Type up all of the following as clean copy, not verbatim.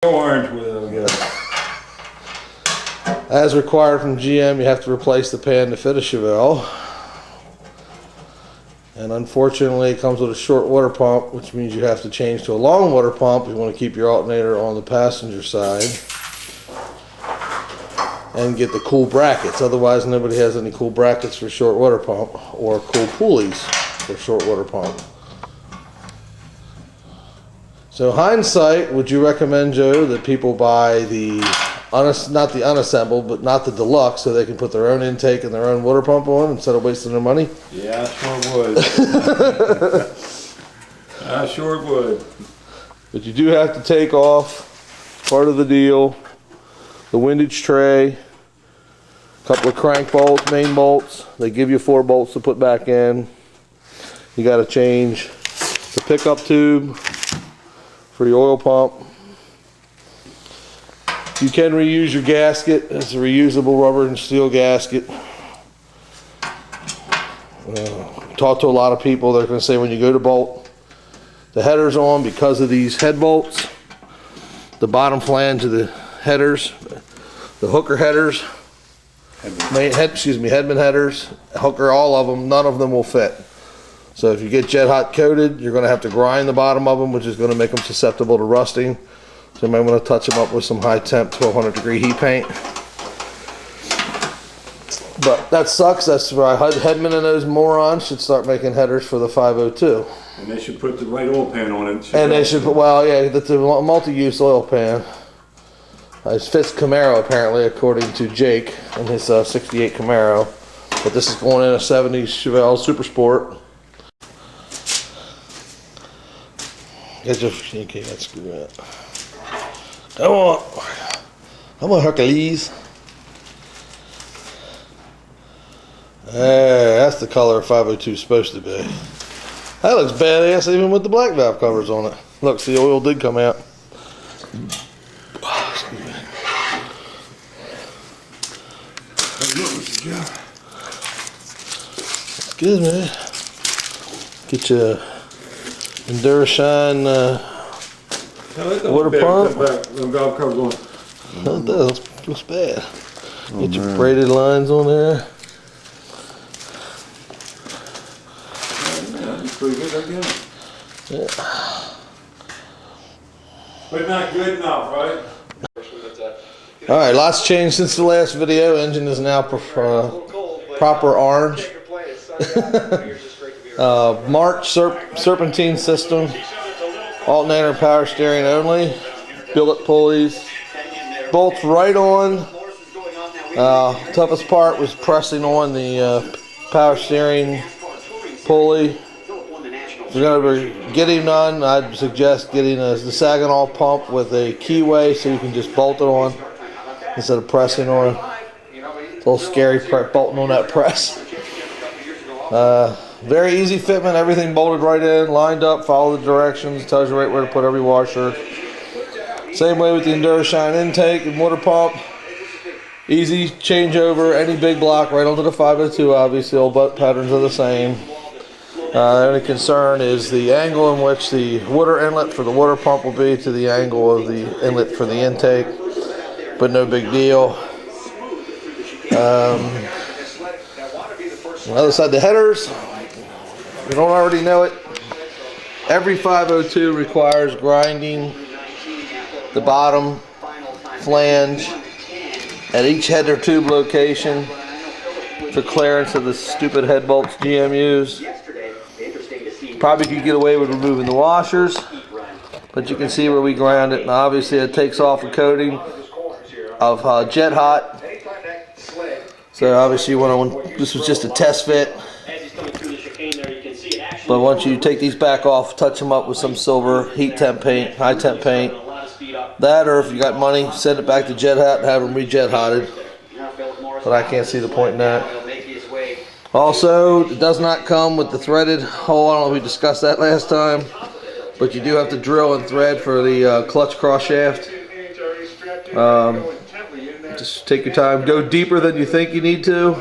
Orange with it, I guess. As required from GM, you have to replace the pan to fit a Chevelle. And unfortunately, it comes with a short water pump, which means you have to change to a long water pump if you want to keep your alternator on the passenger side. And get the cool brackets. Otherwise, nobody has any cool brackets for short water pump or cool pulleys for short water pump. So hindsight, would you recommend, Joe, that people buy the, not the unassembled, but not the deluxe, so they can put their own intake and their own water pump on instead of wasting their money? Yeah, I sure would. I sure would. But you do have to take off part of the deal, the windage tray, a couple of crank bolts, main bolts. They give you 4 bolts to put back in. You got to change the pickup tube for the oil pump. You can reuse your gasket. It's a reusable rubber and steel gasket. Talk to a lot of people. They're going to say when you go to bolt the headers on, because of these head bolts, the bottom flange of the headers, the hooker headers, Headman headers, hooker, all of them, none of them will fit. So if you get jet hot coated, you're going to have to grind the bottom of them, which is going to make them susceptible to rusting. So you might want to touch them up with some high temp 1200 degree heat paint. But that sucks. That's why Headman and those morons should start making headers for the 502. And they should put the right oil pan on it. And they should put, well, yeah, that's a multi-use oil pan. It fits Camaro apparently, according to Jake and his 68 Camaro. But this is going in a 70s Chevelle Super Sport. Get your, you can't screw that. Come on, Hercules. That's the color 502 is supposed to be. That looks badass even with the black valve covers on it. Look, see, the oil did come out. That's good, man. Get your Endurashine water pump. The valve covers on. No, it does. Looks bad. Get your braided lines on there. That's pretty good, again. Yeah. But not good enough, right? Alright, lots changed since the last video. Engine is now proper orange. March serpentine system. Alternator power steering only. Billet pulleys. Bolts right on. Toughest part was pressing on the power steering pulley. If you're going to be getting none, I'd suggest getting the Saginaw pump with a keyway so you can just bolt it on instead of pressing on. It's a little scary bolting on that press. Very easy fitment, everything bolted right in, lined up, follow the directions, tells you right where to put every washer. Same way with the Endurashine intake and water pump. Easy changeover, any big block right onto the 502, obviously all butt patterns are the same. The only concern is the angle in which the water inlet for the water pump will be to the angle of the inlet for the intake, but no big deal. On the other side, the headers, if you don't already know it, every 502 requires grinding the bottom flange at each header tube location for clearance of the stupid head bolts GM use. Probably could get away with removing the washers, but you can see where we ground it, and obviously it takes off a coating of jet hot. So obviously this was just a test fit, but once you take these back off, touch them up with some silver heat temp paint, high temp paint. That, or if you got money, send it back to Jet Hot and have them re-jet hotted. But I can't see the point in that. Also, it does not come with the threaded hole. I don't know if we discussed that last time, but you do have to drill and thread for the clutch cross shaft. Just take your time. Go deeper than you think you need to.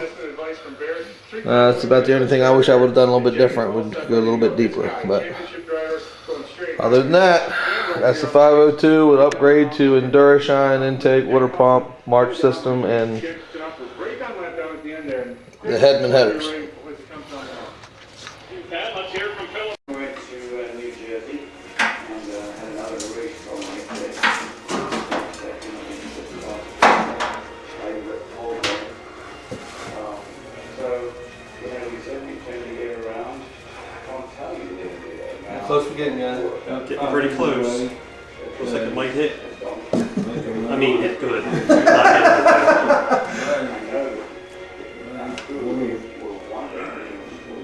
That's about the only thing I wish I would have done a little bit different. Would go a little bit deeper, but other than that, That's the 502 with upgrade to EnduraShine intake, water pump, march system, and the Headman headers. Let's hear from Phil. Went to New Jersey and had another race from like this. So, we said we tend to get around. I can't tell you they didn't do that. Close to getting you. Getting pretty close. Looks like it might hit. I mean, hit good. Not hit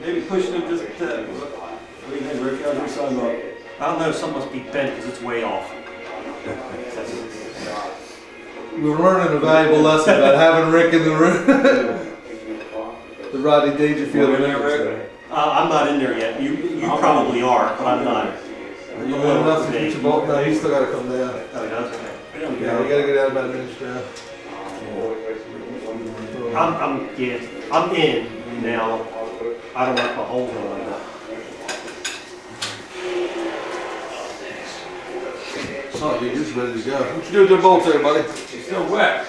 Maybe pushing them just a tad. What do you think, Rick? How's your son look? I don't know, something must be bent because it's way off. We're learning a valuable lesson about having Rick in the room. The Rodney Dangerfield. I'm not in there yet. You probably are, but I'm not. Are you good enough to get your bolt? No, he's still got to come down. Oh, he does? Okay. Yeah, we got to get out about a minute now. I'm in now. I don't like the holes in like that. Oh, you're just ready to go. What you doing to the bolts there, buddy? It's still wet.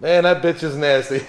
Man, that bitch is nasty.